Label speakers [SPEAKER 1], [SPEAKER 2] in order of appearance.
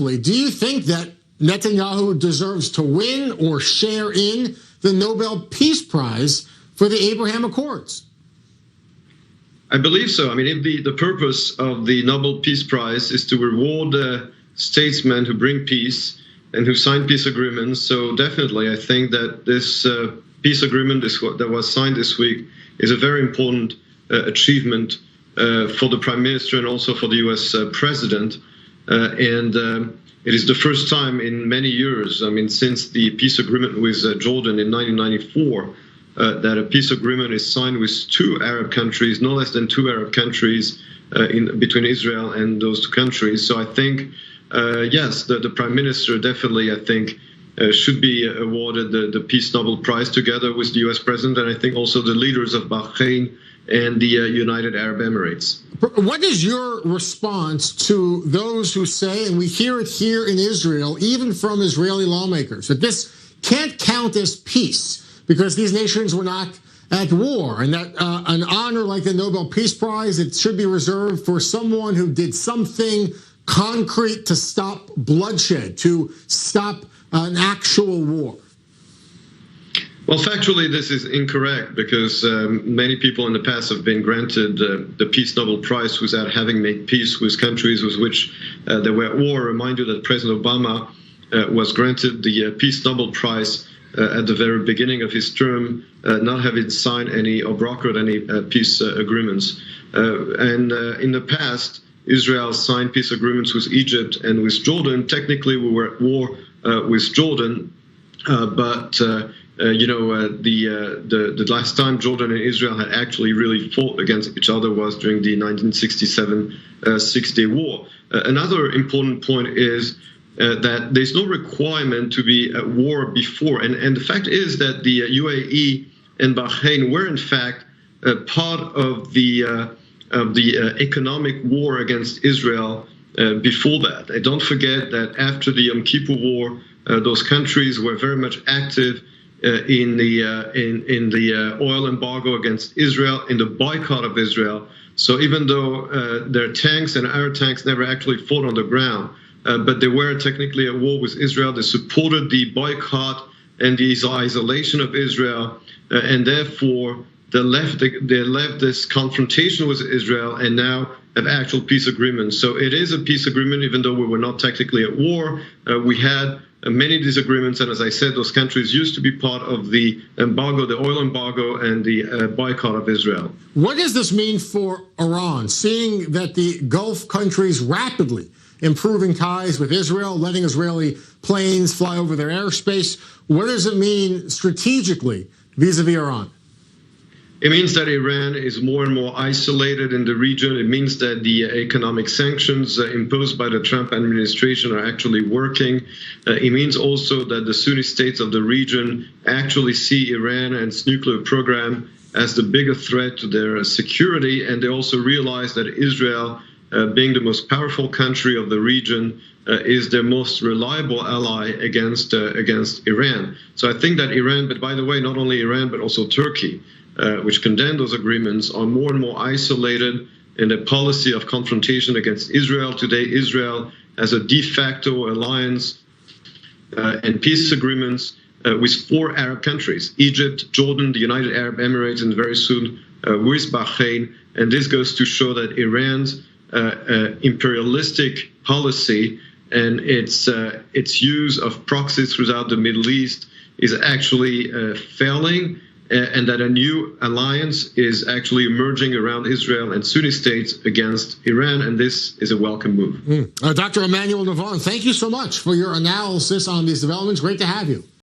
[SPEAKER 1] simply, do you think that Netanyahu deserves to win or share in the Nobel Peace Prize for the Abraham Accords?
[SPEAKER 2] I believe so. I mean, if the purpose of the Nobel Peace Prize is to reward statesmen who bring peace and who sign peace agreements, so definitely I think that this peace agreement that was signed this week is a very important achievement for the Prime Minister and also for the U.S. President. It is the first time in many years, I mean, since the peace agreement with Jordan in 1994, that a peace agreement is signed with two Arab countries, no less than two Arab countries between Israel and those two countries. So I think, yes, the Prime Minister definitely, I think, should be awarded the Peace Nobel Prize together with the U.S. President, and I think also the leaders of Bahrain and the United Arab Emirates.
[SPEAKER 1] What is your response to those who say, and we hear it here in Israel, even from Israeli lawmakers, that this can't count as peace because these nations were not at war, and that an honor like the Nobel Peace Prize, it should be reserved for someone who did something concrete to stop bloodshed, to stop an actual war?
[SPEAKER 2] Well, factually, this is incorrect because many people in the past have been granted the Peace Nobel Prize without having made peace with countries with which they were at war. I remind you that President Obama was granted the Peace Nobel Prize at the very beginning of his term, not having signed any or brokered any peace agreements. And in the past, Israel signed peace agreements with Egypt and with Jordan. Technically, we were at war with Jordan, but the last time Jordan and Israel had actually really fought against each other was during the 1967 Six-Day War. Another important point is that there's no requirement to be at war before. And the fact is that the UAE and Bahrain were, in fact, part of the economic war against Israel before that. And don't forget that after the Yom Kippur War, those countries were very much active in the oil embargo against Israel, in the boycott of Israel. So even though their tanks and our tanks never actually fought on the ground, but they were technically at war with Israel, they supported the boycott and the isolation of Israel, and therefore they left this confrontation with Israel and now have actual peace agreements. So it is a peace agreement, even though we were not technically at war. We had many disagreements, and as I said, those countries used to be part of the embargo, the oil embargo, and the boycott of Israel.
[SPEAKER 1] What does this mean for Iran, seeing that the Gulf countries rapidly improving ties with Israel, letting Israeli planes fly over their airspace? What does it mean strategically vis-a-vis Iran?
[SPEAKER 2] It means that Iran is more and more isolated in the region. It means that the economic sanctions imposed by the Trump administration are actually working. It means also that the Sunni states of the region actually see Iran and its nuclear program as the bigger threat to their security. And they also realize that Israel, being the most powerful country of the region, is their most reliable ally against Iran. So I think that Iran, but by the way, not only Iran, but also Turkey, which condemned those agreements, are more and more isolated in their policy of confrontation against Israel. Today, Israel has a de facto alliance and peace agreements with 4 Arab countries: Egypt, Jordan, the United Arab Emirates, and very soon with Bahrain. And this goes to show that Iran's imperialistic policy and its use of proxies throughout the Middle East is actually failing, and that a new alliance is actually emerging around Israel and Sunni states against Iran, and this is a welcome move.
[SPEAKER 1] Dr. Emmanuel Navon, thank you so much for your analysis on these developments. Great to have you.